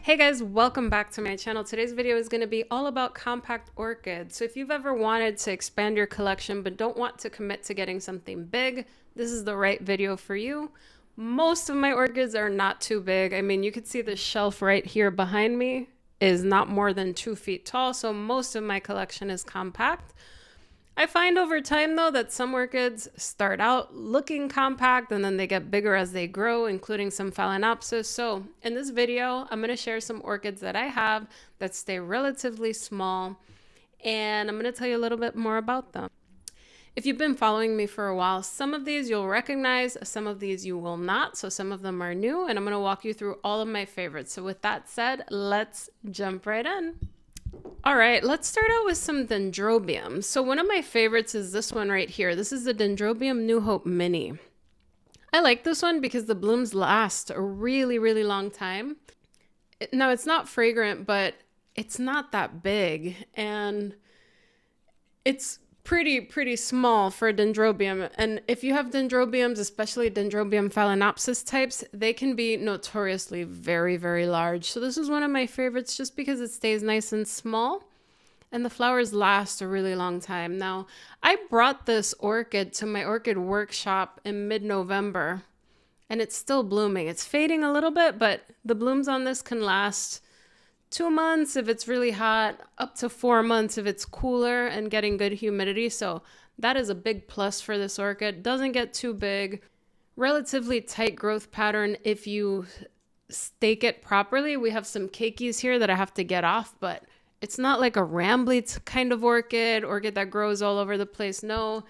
Hey guys, welcome back to my channel. Today's video is going to be all about compact orchids. So if you've ever wanted to expand your collection but don't want to commit to getting something big, this is the right video for you. Most of my orchids are not too big. I mean, you could see the shelf right here behind me is not more than 2 feet tall, so most of my collection is compact. I find over time though that some orchids start out looking compact and then they get bigger as they grow, including some Phalaenopsis. So in this video, I'm going to share some orchids that I have that stay relatively small, and I'm going to tell you a little bit more about them. If you've been following me for a while, some of these you'll recognize, some of these you will not. So some of them are new, and I'm going to walk you through all of my favorites. So with that said, let's jump right in. All right, let's start out with some dendrobiums. So one of my favorites is this one right here. This is the Dendrobium New Hope Mini. I like this one because the blooms last a really, really long time. Now, it's not fragrant, but it's not that big, and it's pretty small for a dendrobium. And if you have dendrobiums, especially Dendrobium Phalaenopsis types, they can be notoriously very large. So this is one of my favorites just because it stays nice and small and the flowers last a really long time. Now, I brought this orchid to my orchid workshop in mid-November and it's still blooming. It's fading a little bit, but the blooms on this can last 2 months if it's really hot, up to 4 months if it's cooler and getting good humidity. So that is a big plus for this orchid. Doesn't get too big, relatively tight growth pattern if you stake it properly. We have some keikis here that I have to get off, but it's not like a rambly kind of orchid that grows all over the place. No,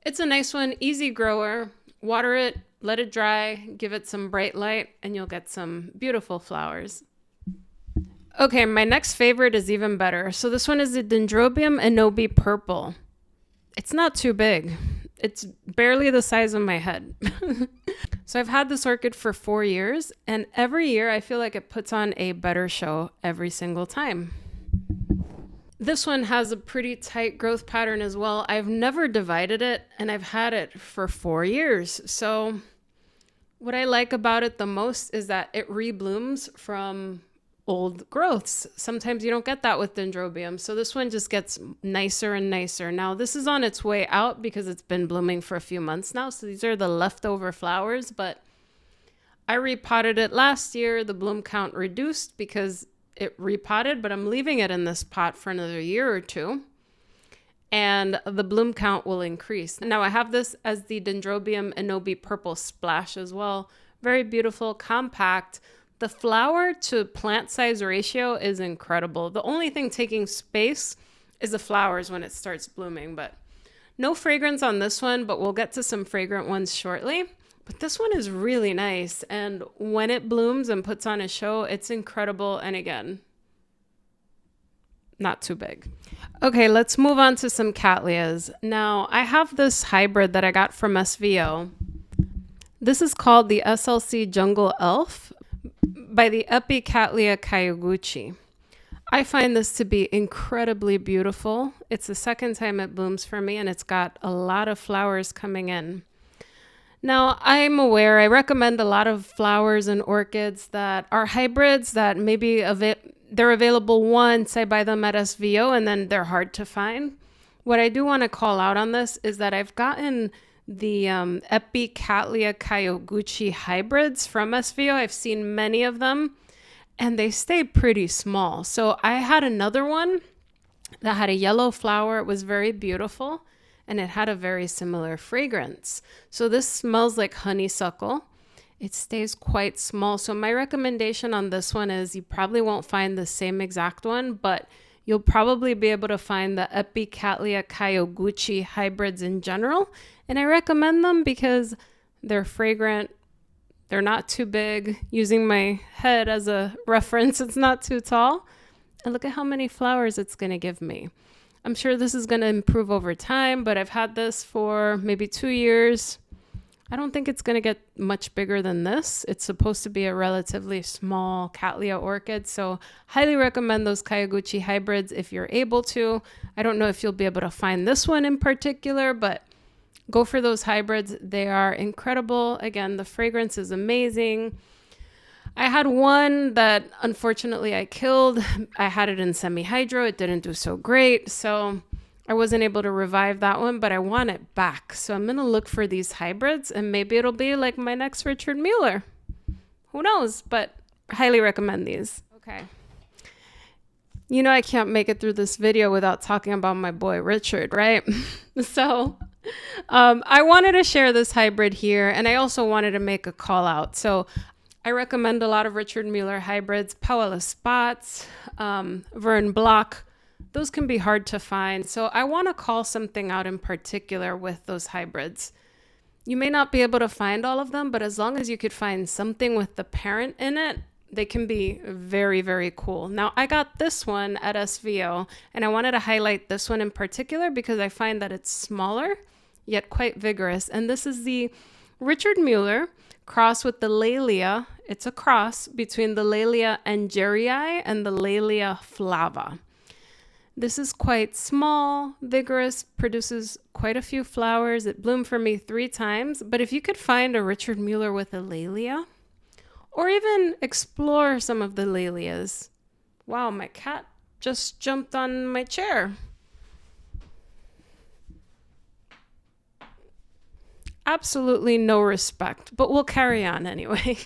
it's a nice one, easy grower. Water it, let it dry, give it some bright light, and you'll get some beautiful flowers. Okay, my next favorite is even better. So this one is the Dendrobium Enobis Purple. It's not too big. It's barely the size of my head. So I've had this orchid for 4 years, and every year I feel like it puts on a better show every single time. This one has a pretty tight growth pattern as well. I've never divided it, and I've had it for 4 years. So what I like about it the most is that it reblooms from old growths. Sometimes you don't get that with dendrobium. So this one just gets nicer and nicer. Now this is on its way out because it's been blooming for a few months now. So these are the leftover flowers, but I repotted it last year. The bloom count reduced because it repotted, but I'm leaving it in this pot for another year or two, and the bloom count will increase. Now I have this as the Dendrobium Enobis Purple Splash as well. Very beautiful, compact. The flower to plant size ratio is incredible. The only thing taking space is the flowers when it starts blooming, but no fragrance on this one, but we'll get to some fragrant ones shortly. But this one is really nice, and when it blooms and puts on a show, it's incredible. And again, not too big. Okay, let's move on to some Cattleyas. Now, I have this hybrid that I got from SVO. This is called the SLC Jungle Elf by the Cattleya Kyoguchi. I find this to be incredibly beautiful. It's the second time it blooms for me, and it's got a lot of flowers coming in. Now, I'm aware I recommend a lot of flowers and orchids that are hybrids that maybe they're available once. I buy them at SVO and then they're hard to find. What I do want to call out on this is that I've gotten the Cattleya Kyoguchi hybrids from SVO. I've seen many of them and they stay pretty small. So I had another one that had a yellow flower. It was very beautiful and it had a very similar fragrance. So this smells like honeysuckle. It stays quite small. So my recommendation on this one is you probably won't find the same exact one, but you'll probably be able to find the Cattleya Kyoguchi hybrids in general. And I recommend them because they're fragrant. They're not too big. Using my head as a reference, it's not too tall. And look at how many flowers it's going to give me. I'm sure this is going to improve over time, but I've had this for maybe 2 years. I don't think it's going to get much bigger than this. It's supposed to be a relatively small Cattleya orchid, so highly recommend those Kyoguchi hybrids if you're able to. I don't know if you'll be able to find this one in particular, but go for those hybrids. They are incredible. Again, the fragrance is amazing. I had one that unfortunately I killed. I had it in semi-hydro. It didn't do so great. So I wasn't able to revive that one, but I want it back. So I'm going to look for these hybrids and maybe it'll be like my next Richard Mueller. Who knows? But I highly recommend these. Okay. You know, I can't make it through this video without talking about my boy Richard, right? So I wanted to share this hybrid here, and I also wanted to make a call out. So I recommend a lot of Richard Mueller hybrids, Powerless Spots, Vern Block. Those can be hard to find. So I want to call something out in particular with those hybrids. You may not be able to find all of them, but as long as you could find something with the parent in it, they can be very, very cool. Now, I got this one at SVO, and I wanted to highlight this one in particular because I find that it's smaller, yet quite vigorous. And this is the Richard Mueller cross with the Laelia. It's a cross between the Laelia angerii and the Laelia flava. This is quite small, vigorous, produces quite a few flowers. It bloomed for me 3 times. But if you could find a Richard Mueller with a Laelia, or even explore some of the Laelias. Wow, my cat just jumped on my chair. Absolutely no respect, but we'll carry on anyway.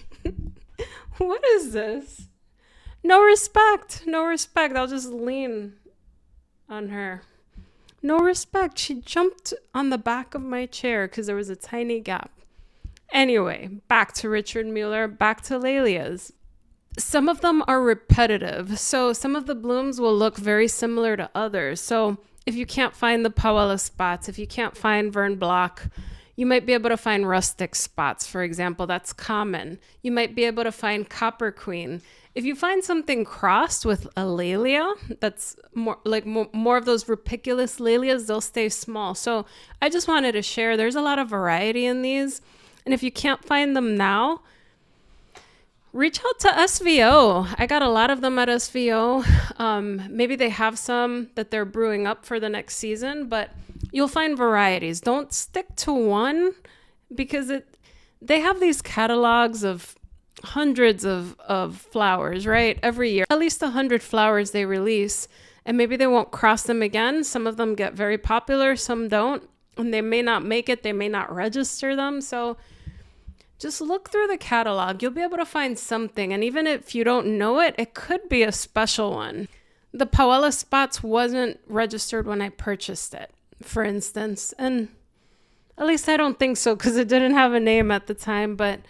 What is this? No respect, no respect. I'll just lean on her. No respect. She jumped on the back of my chair because there was a tiny gap. Anyway, back to Richard Mueller, back to Laelias. Some of them are repetitive, so some of the blooms will look very similar to others. So if you can't find the Powerless Spots, if you can't find Vern Block, you might be able to find rustic spots, for example. That's common. You might be able to find Copper Queen. If you find something crossed with a Laelia, that's more of those rapiculous Laelias, they'll stay small. So I just wanted to share, there's a lot of variety in these. And if you can't find them now, reach out to SVO. I got a lot of them at SVO. Maybe they have some that they're brewing up for the next season, but you'll find varieties. Don't stick to one because they have these catalogs of hundreds of flowers, right? Every year, at least 100 flowers they release, and maybe they won't cross them again. Some of them get very popular, some don't. And they may not make it, they may not register them. So just look through the catalog. You'll be able to find something. And even if you don't know it, it could be a special one. The Powerless Spots wasn't registered when I purchased it, for instance. And at least I don't think so because it didn't have a name at the time. But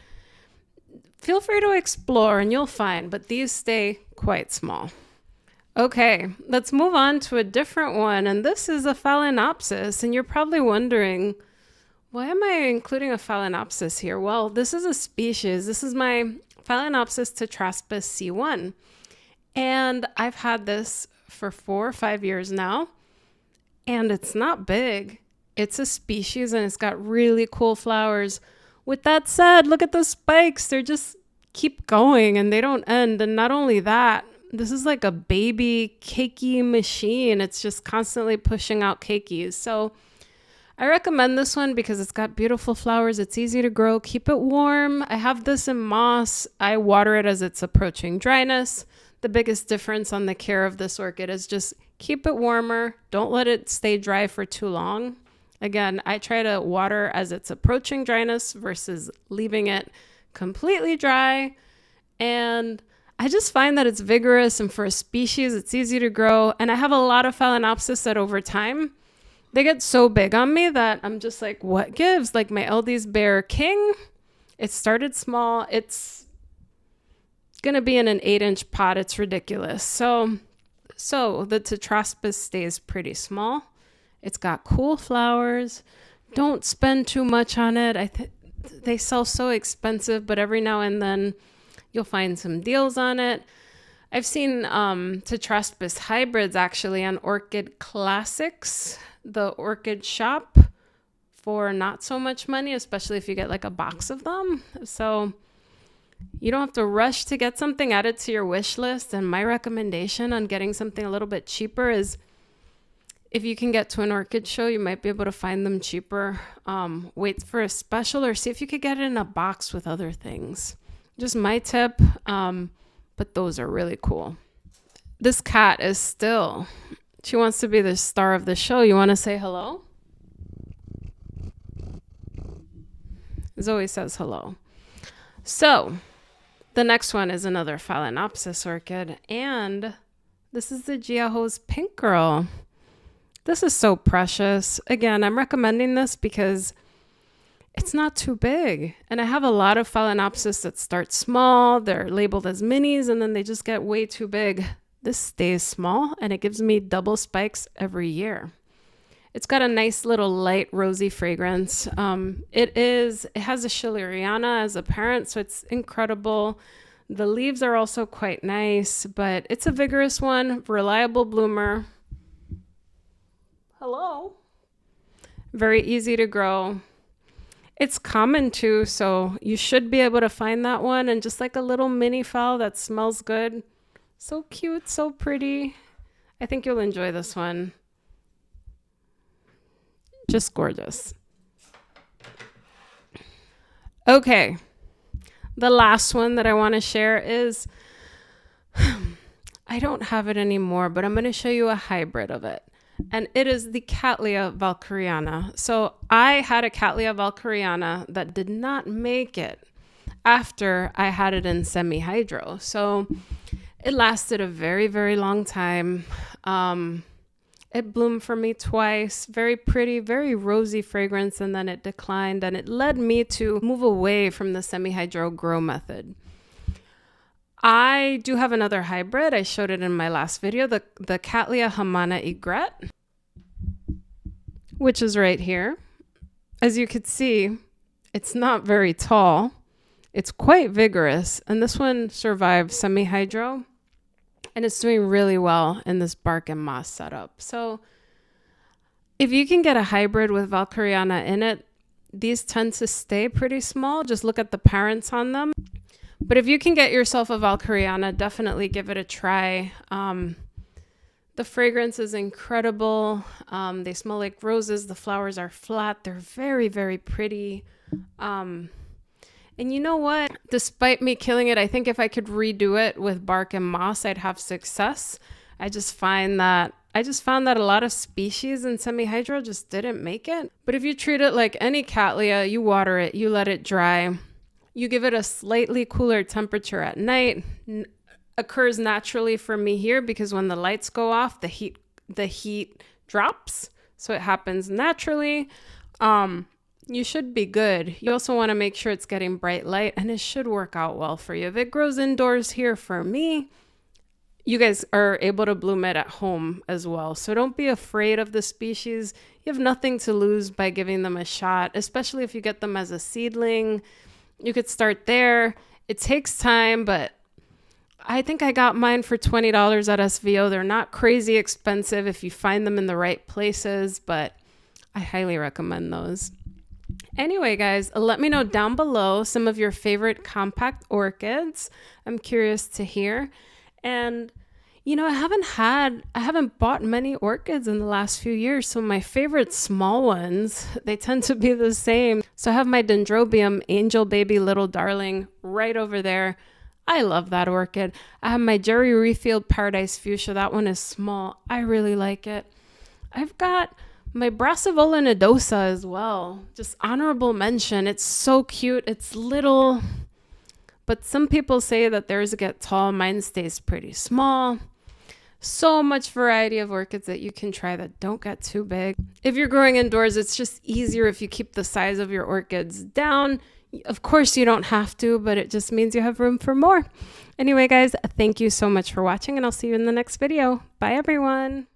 feel free to explore and you'll find. But these stay quite small. Okay, let's move on to a different one, and this is a Phalaenopsis, and you're probably wondering, why am I including a Phalaenopsis here? Well, this is a species. This is my Phalaenopsis Tetraspis C1, and I've had this for 4 or 5 years now, and it's not big. It's a species, and it's got really cool flowers. With that said, look at the spikes. They just keep going, and they don't end, and not only that, this is like a baby keiki machine. It's just constantly pushing out keikis. So I recommend this one because it's got beautiful flowers. It's easy to grow. Keep it warm. I have this in moss. I water it as it's approaching dryness. The biggest difference on the care of this orchid is just keep it warmer. Don't let it stay dry for too long. Again, I try to water as it's approaching dryness versus leaving it completely dry. And I just find that it's vigorous, and for a species, it's easy to grow. And I have a lot of Phalaenopsis that over time, they get so big on me that I'm just like, what gives? Like my Eldi's Bear King, it started small. It's going to be in an 8-inch pot. It's ridiculous. So the Tetraspis stays pretty small. It's got cool flowers. Don't spend too much on it. They sell so expensive, but every now and then, you'll find some deals on it. I've seen Tetraspis Hybrids actually on Orchid Classics, the orchid shop, for not so much money, especially if you get like a box of them. So you don't have to rush to get something added to your wish list. And my recommendation on getting something a little bit cheaper is if you can get to an orchid show, you might be able to find them cheaper. Wait for a special or see if you could get it in a box with other things. Just my tip, but those are really cool. This cat is still, she wants to be the star of the show. You want to say hello? Zoe says hello. So the next one is another Phalaenopsis orchid, and this is the Jiaho's Pink Girl. This is so precious. Again, I'm recommending this because it's not too big. And I have a lot of Phalaenopsis that start small. They're labeled as minis, and then they just get way too big. This stays small, and it gives me double spikes every year. It's got a nice little light rosy fragrance. It has a Schilleriana as a parent, so it's incredible. The leaves are also quite nice, but it's a vigorous one, reliable bloomer. Hello. Very easy to grow. It's common too, so you should be able to find that one. And just like a little mini phal that smells good. So cute, so pretty. I think you'll enjoy this one. Just gorgeous. Okay, the last one that I want to share is, I don't have it anymore, but I'm going to show you a hybrid of it. And it is the Cattleya Walkeriana. So I had a Cattleya Walkeriana that did not make it after I had it in semi-hydro. So it lasted a very, very long time. It bloomed for me twice, very pretty, very rosy fragrance, and then it declined, and it led me to move away from the semi-hydro grow method. I do have another hybrid. I showed it in my last video, the Cattleya Hamana Egret, which is right here. As you could see, it's not very tall. It's quite vigorous, and this one survived semi-hydro. And it's doing really well in this bark and moss setup. So if you can get a hybrid with Walkeriana in it, these tend to stay pretty small. Just look at the parents on them. But if you can get yourself a Walkeriana, definitely give it a try. The fragrance is incredible. They smell like roses. The flowers are flat. They're very, very pretty. And you know what? Despite me killing it, I think if I could redo it with bark and moss, I'd have success. I found that a lot of species in semi-hydro just didn't make it. But if you treat it like any Cattleya, you water it, you let it dry, you give it a slightly cooler temperature at night. Occurs naturally for me here because when the lights go off, the heat drops. So it happens naturally. You should be good. You also want to make sure it's getting bright light, and it should work out well for you. If it grows indoors here for me, you guys are able to bloom it at home as well. So don't be afraid of the species. You have nothing to lose by giving them a shot, especially if you get them as a seedling. You could start there. It takes time, but I think I got mine for $20 at SVO. They're not crazy expensive if you find them in the right places, but I highly recommend those. Anyway, guys, let me know down below some of your favorite compact orchids. I'm curious to hear. And, you know, I haven't bought many orchids in the last few years. So my favorite small ones, they tend to be the same. So I have my Dendrobium Angel Baby Little Darling right over there. I love that orchid. I have my Jerry Refield Paradise Fuchsia. That one is small. I really like it. I've got my Brassivola Nodosa as well. Just honorable mention. It's so cute. It's little, but some people say that theirs get tall. Mine stays pretty small. So much variety of orchids that you can try that don't get too big. If you're growing indoors, it's just easier if you keep the size of your orchids down. Of course, you don't have to, but it just means you have room for more. Anyway, guys, thank you so much for watching, and I'll see you in the next video. Bye, everyone.